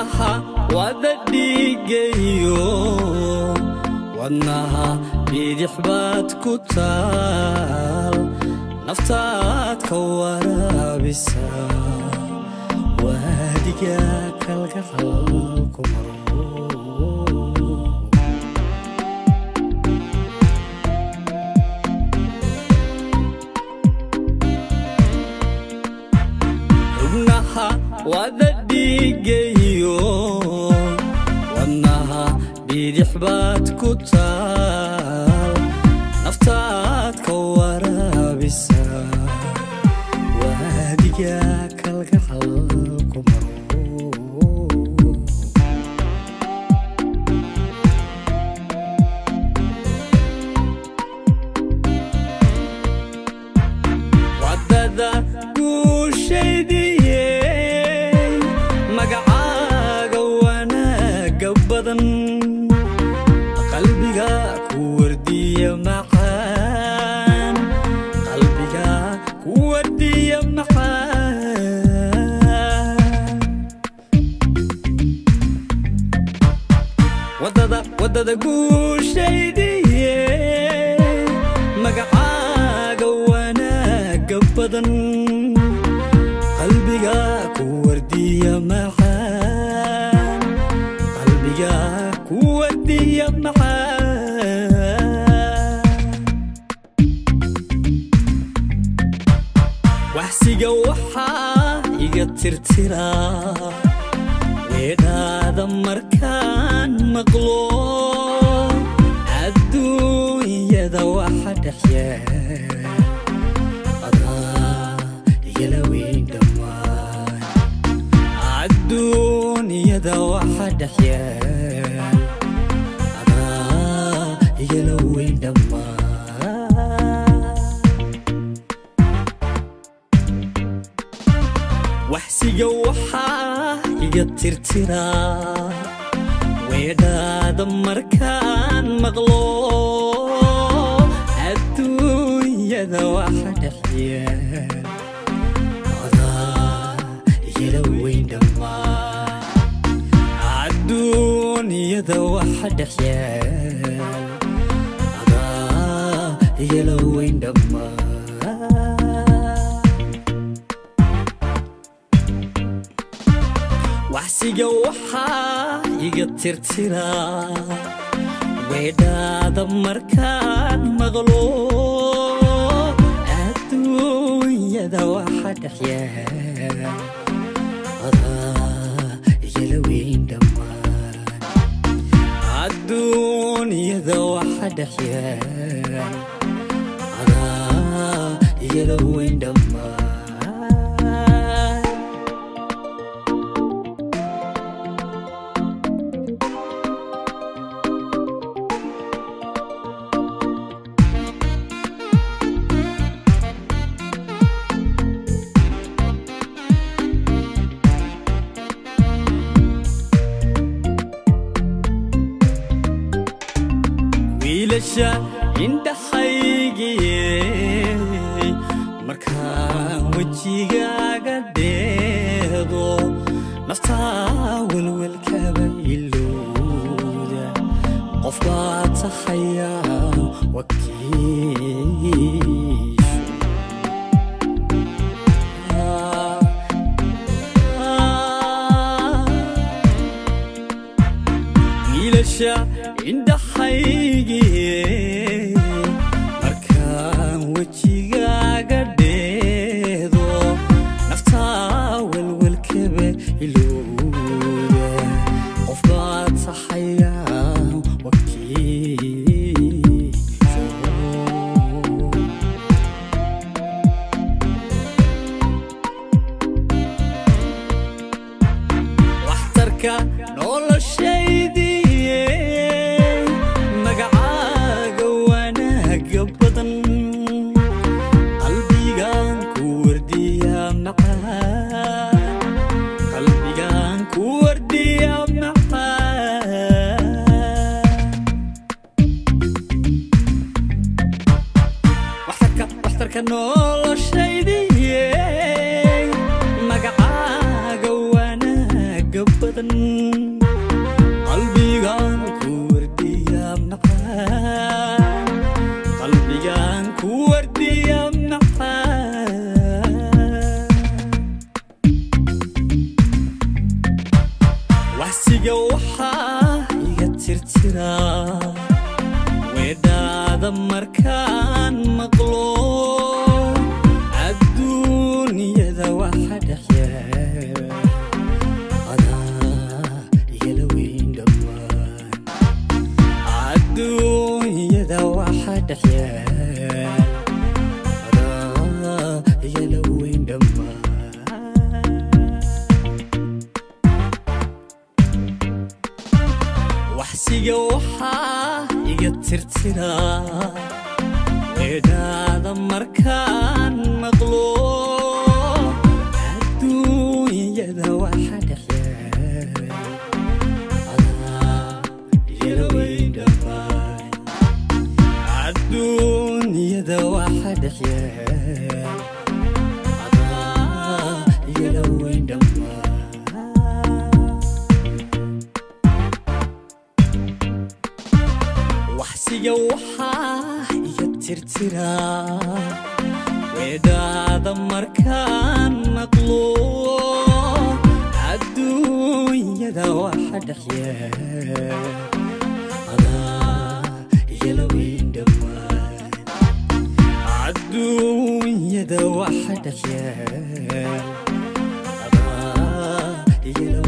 xubnaha wada dhigayo wadnaha bidix baad ku taal naftaad ka waraabisa waadiga kalgacalku maro xubnaha wada dhigayo wadnaha bidix baad ku taal naftaad ka waraabisa waadiga kalgacalku maro wadada guushaydiye magacaaga wanaaga badan qalbiga ku wardiya macaan qalbiga ku wardiya macaan wadada guushaydiye magacaaga wanaaga badan qalbiga ku wardiya macaan qalbiga ku wardiya macaan waxsiga waxaa iga tirtira weedhaada markaan maqlo adduunyada waxa dhex yaal الدنيا واحد حيال أنا يلوين دمار وحسي جوحا يترترا ويدا دمر كان مغلوب الدنيا واحد حيال يلوين دمار الدنيا واحد حيال أنا يلوين دمار وحسي جوحا يقترترا ويدا دمر كان مغلوب الدنيا واحد حيال يلوين دمان الدنيا واحد حيال أنا يلوين دمان wiilasha indhahaygiye markaan wejigaaga deedo naftaa welwelkaba ilowda qof baad tahayaa wakiisho wiilasha indhahaygiye markaan wejigaaga dheedo naftaa welwelkaba ilowda qof baad tahayaa wakiisho waxtarka noloshaydiye magacaaga wanaaga badan qalbigaan ku wardiya macaan qalbigaan ku wardiya macaan waxtarka noloshaydiye magacaaga wanaaga badan qalbigan ku wardiya macaan waxsiga waxaa iga tirtira weedhaada markaan maqlo adduunyada waxa dhex yaal adaa igala weyn dhammaan adduunyada waxa dhex yaal adaa igala weyn dhammaan waxsiga waxaa iga tirtira weedhaada markaan maqlo adduunyada waxa dhex yaal adaa igala weyn dhammaan adduunyada waxa dhex yaal adaa igala weyn dhammaan waxsiga waxaa iga tirtira weedhaada markaan maqlo adduunyada waxa dhex yaal adaa igala weyn dhammaan adduunyada waxa dhex yaal adaa igala